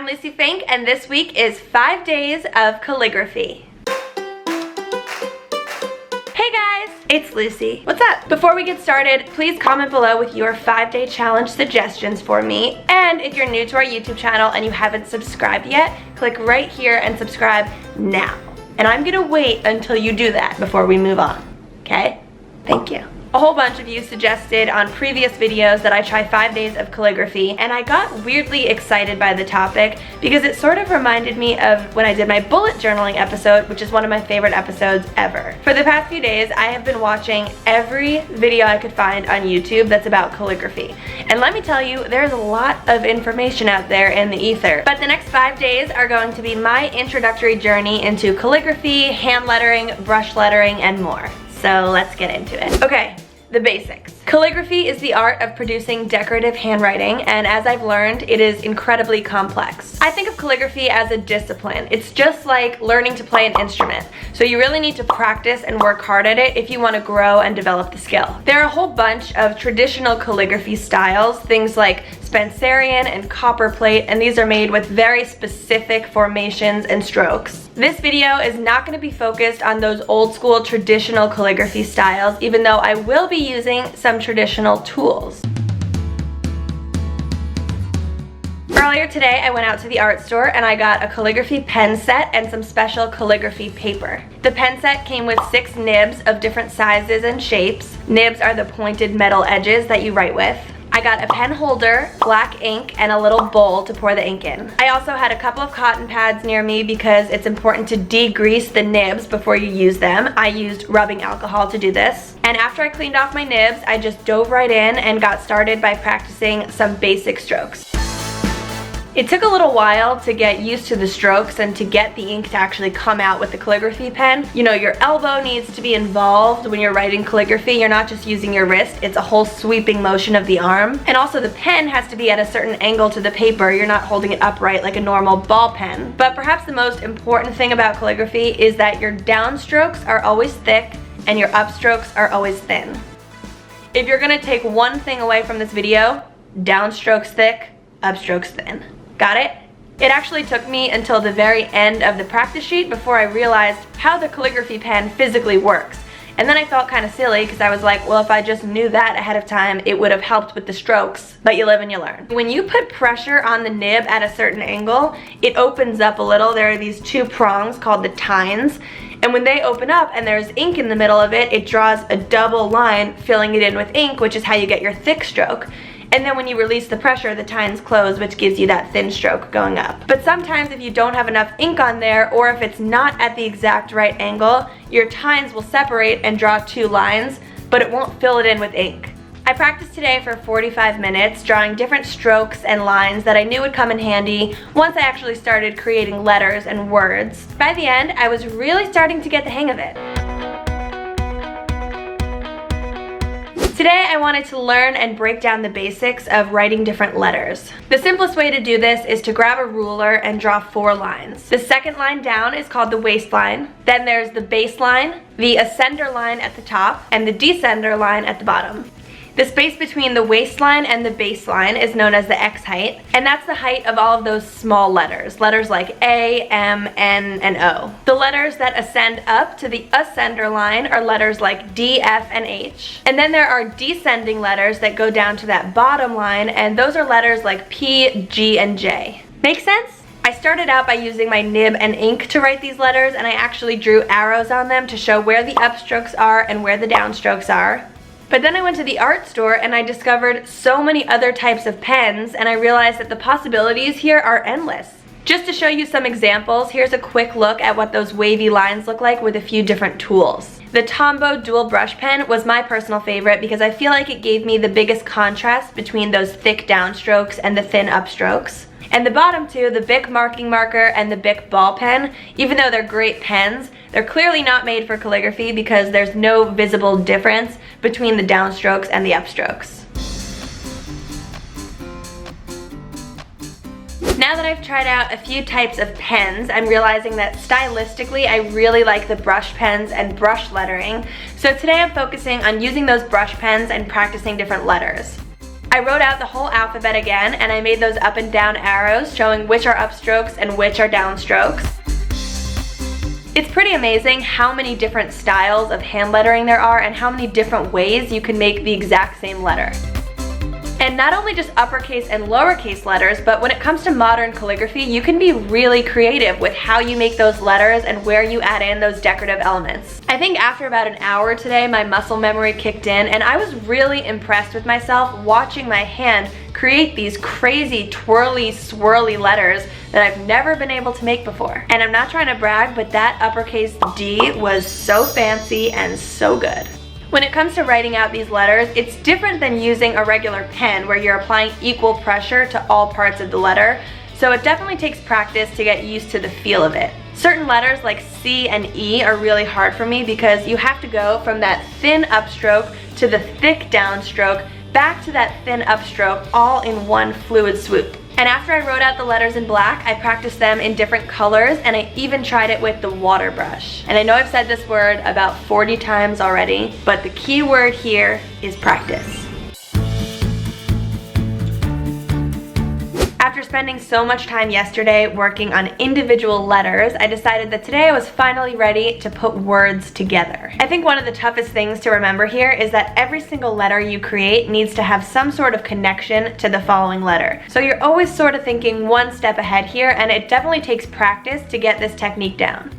I'm Lucie Fink, and this week is 5 days of calligraphy. Hey guys, it's Lucie. What's up? Before we get started, please comment below with your 5-day challenge suggestions for me. And if you're new to our YouTube channel and you haven't subscribed yet, click right here and subscribe now. And I'm gonna wait until you do that before we move on, okay? Thank you. A whole bunch of you suggested on previous videos that I try 5 days of calligraphy, and I got weirdly excited by the topic because it sort of reminded me of when I did my bullet journaling episode, which is one of my favorite episodes ever. For the past few days, I have been watching every video I could find on YouTube that's about calligraphy. And let me tell you, there's a lot of information out there in the ether. But the next 5 days are going to be my introductory journey into calligraphy, hand lettering, brush lettering, and more. So let's get into it. Okay, the basics. Calligraphy is the art of producing decorative handwriting, and as I've learned, it is incredibly complex. I think of calligraphy as a discipline. It's just like learning to play an instrument. So you really need to practice and work hard at it if you want to grow and develop the skill. There are a whole bunch of traditional calligraphy styles, things like Spencerian and copperplate, and these are made with very specific formations and strokes. This video is not going to be focused on those old school traditional calligraphy styles, even though I will be using some traditional tools. Earlier today, I went out to the art store and I got a calligraphy pen set and some special calligraphy paper. The pen set came with 6 nibs of different sizes and shapes. Nibs are the pointed metal edges that you write with. I got a pen holder, black ink, and a little bowl to pour the ink in. I also had a couple of cotton pads near me because it's important to degrease the nibs before you use them. I used rubbing alcohol to do this. And after I cleaned off my nibs, I just dove right in and got started by practicing some basic strokes. It took a little while to get used to the strokes and to get the ink to actually come out with the calligraphy pen. You know, your elbow needs to be involved when you're writing calligraphy. You're not just using your wrist, it's a whole sweeping motion of the arm. And also the pen has to be at a certain angle to the paper. You're not holding it upright like a normal ball pen. But perhaps the most important thing about calligraphy is that your downstrokes are always thick and your upstrokes are always thin. If you're gonna take one thing away from this video, downstrokes thick, upstrokes thin. Got it? It actually took me until the very end of the practice sheet before I realized how the calligraphy pen physically works. And then I felt kind of silly because I was like, well, if I just knew that ahead of time, it would have helped with the strokes. But you live and you learn. When you put pressure on the nib at a certain angle, it opens up a little. There are these 2 prongs called the tines. And when they open up and there's ink in the middle of it, it draws a double line, filling it in with ink, which is how you get your thick stroke. And then when you release the pressure, the tines close, which gives you that thin stroke going up. But sometimes if you don't have enough ink on there, or if it's not at the exact right angle, your tines will separate and draw 2 lines, but it won't fill it in with ink. I practiced today for 45 minutes, drawing different strokes and lines that I knew would come in handy once I actually started creating letters and words. By the end, I was really starting to get the hang of it. Today I wanted to learn and break down the basics of writing different letters. The simplest way to do this is to grab a ruler and draw 4 lines. The second line down is called the waistline. Then there's the baseline, the ascender line at the top, and the descender line at the bottom. The space between the waistline and the baseline is known as the X height, and that's the height of all of those small letters. Letters like A, M, N, and O. The letters that ascend up to the ascender line are letters like D, F, and H. And then there are descending letters that go down to that bottom line, and those are letters like P, G, and J. Make sense? I started out by using my nib and ink to write these letters, and I actually drew arrows on them to show where the upstrokes are and where the downstrokes are. But then I went to the art store and I discovered so many other types of pens, and I realized that the possibilities here are endless. Just to show you some examples, here's a quick look at what those wavy lines look like with a few different tools. The Tombow dual brush pen was my personal favorite because I feel like it gave me the biggest contrast between those thick downstrokes and the thin upstrokes. And the bottom 2, the Bic marking marker and the Bic ball pen, even though they're great pens, they're clearly not made for calligraphy because there's no visible difference between the downstrokes and the upstrokes. Now that I've tried out a few types of pens, I'm realizing that stylistically I really like the brush pens and brush lettering. So today I'm focusing on using those brush pens and practicing different letters. I wrote out the whole alphabet again, and I made those up and down arrows showing which are upstrokes and which are downstrokes. It's pretty amazing how many different styles of hand lettering there are and how many different ways you can make the exact same letter. And not only just uppercase and lowercase letters, but when it comes to modern calligraphy, you can be really creative with how you make those letters and where you add in those decorative elements. I think after about an hour today, my muscle memory kicked in, and I was really impressed with myself watching my hand create these crazy twirly, swirly letters that I've never been able to make before. And I'm not trying to brag, but that uppercase D was so fancy and so good. When it comes to writing out these letters, it's different than using a regular pen where you're applying equal pressure to all parts of the letter, so it definitely takes practice to get used to the feel of it. Certain letters like C and E are really hard for me because you have to go from that thin upstroke to the thick downstroke, back to that thin upstroke, all in one fluid swoop. And after I wrote out the letters in black, I practiced them in different colors, and I even tried it with the water brush. And I know I've said this word about 40 times already, but the key word here is practice. After spending so much time yesterday working on individual letters, I decided that today I was finally ready to put words together. I think one of the toughest things to remember here is that every single letter you create needs to have some sort of connection to the following letter. So you're always sort of thinking one step ahead here, and it definitely takes practice to get this technique down.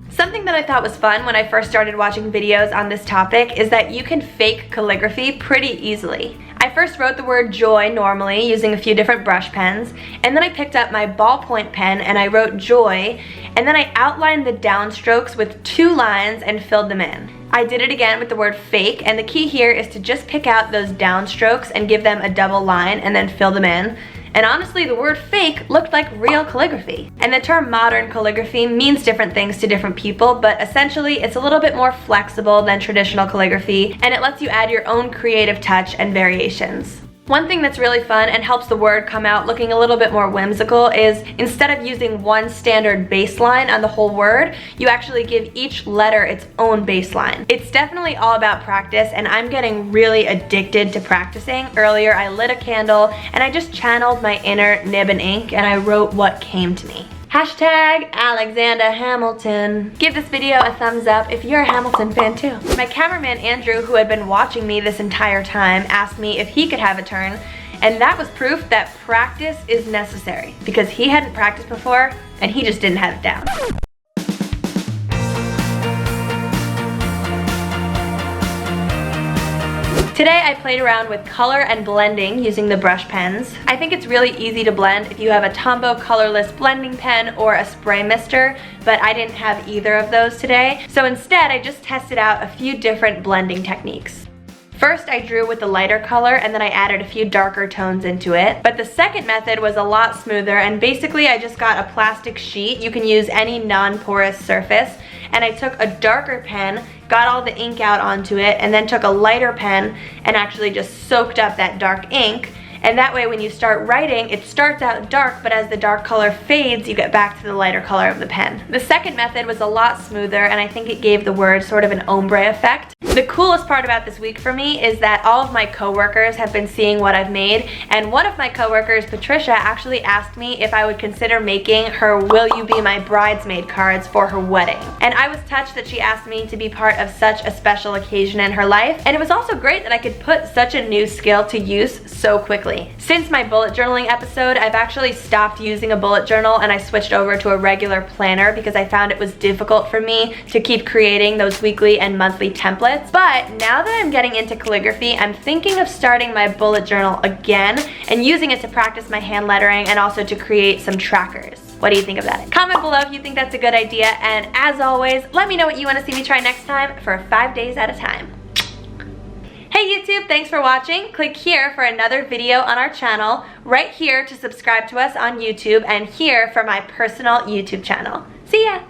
Something that I thought was fun when I first started watching videos on this topic is that you can fake calligraphy pretty easily. I first wrote the word joy normally using a few different brush pens, and then I picked up my ballpoint pen and I wrote joy, and then I outlined the downstrokes with 2 lines and filled them in. I did it again with the word fake, and the key here is to just pick out those downstrokes and give them a double line and then fill them in. And honestly, the word fake looked like real calligraphy. And the term modern calligraphy means different things to different people, but essentially it's a little bit more flexible than traditional calligraphy, and it lets you add your own creative touch and variations. One thing that's really fun and helps the word come out looking a little bit more whimsical is instead of using one standard baseline on the whole word, you actually give each letter its own baseline. It's definitely all about practice, and I'm getting really addicted to practicing. Earlier I lit a candle and I just channeled my inner nib and ink and I wrote what came to me. Hashtag Alexander Hamilton. Give this video a thumbs up if you're a Hamilton fan too. My cameraman Andrew, who had been watching me this entire time, asked me if he could have a turn, and that was proof that practice is necessary because he hadn't practiced before and he just didn't have it down. Today I played around with color and blending using the brush pens. I think it's really easy to blend if you have a Tombow colorless blending pen or a spray mister, but I didn't have either of those today. So instead I just tested out a few different blending techniques. First I drew with the lighter color and then I added a few darker tones into it. But the second method was a lot smoother, and basically I just got a plastic sheet. You can use any non-porous surface, and I took a darker pen, got all the ink out onto it, and then took a lighter pen and actually just soaked up that dark ink. And that way when you start writing, it starts out dark, but as the dark color fades, you get back to the lighter color of the pen. The second method was a lot smoother, and I think it gave the word sort of an ombre effect. The coolest part about this week for me is that all of my coworkers have been seeing what I've made, and one of my coworkers, Patricia, actually asked me if I would consider making her "Will You Be My Bridesmaid" cards for her wedding. And I was touched that she asked me to be part of such a special occasion in her life, and it was also great that I could put such a new skill to use so quickly. Since my bullet journaling episode, I've actually stopped using a bullet journal and I switched over to a regular planner because I found it was difficult for me to keep creating those weekly and monthly templates. But now that I'm getting into calligraphy, I'm thinking of starting my bullet journal again and using it to practice my hand lettering and also to create some trackers. What do you think of that? Comment below if you think that's a good idea, and as always, let me know what you want to see me try next time for 5 days at a time. Hey YouTube, thanks for watching. Click here for another video on our channel, right here to subscribe to us on YouTube, and here for my personal YouTube channel. See ya!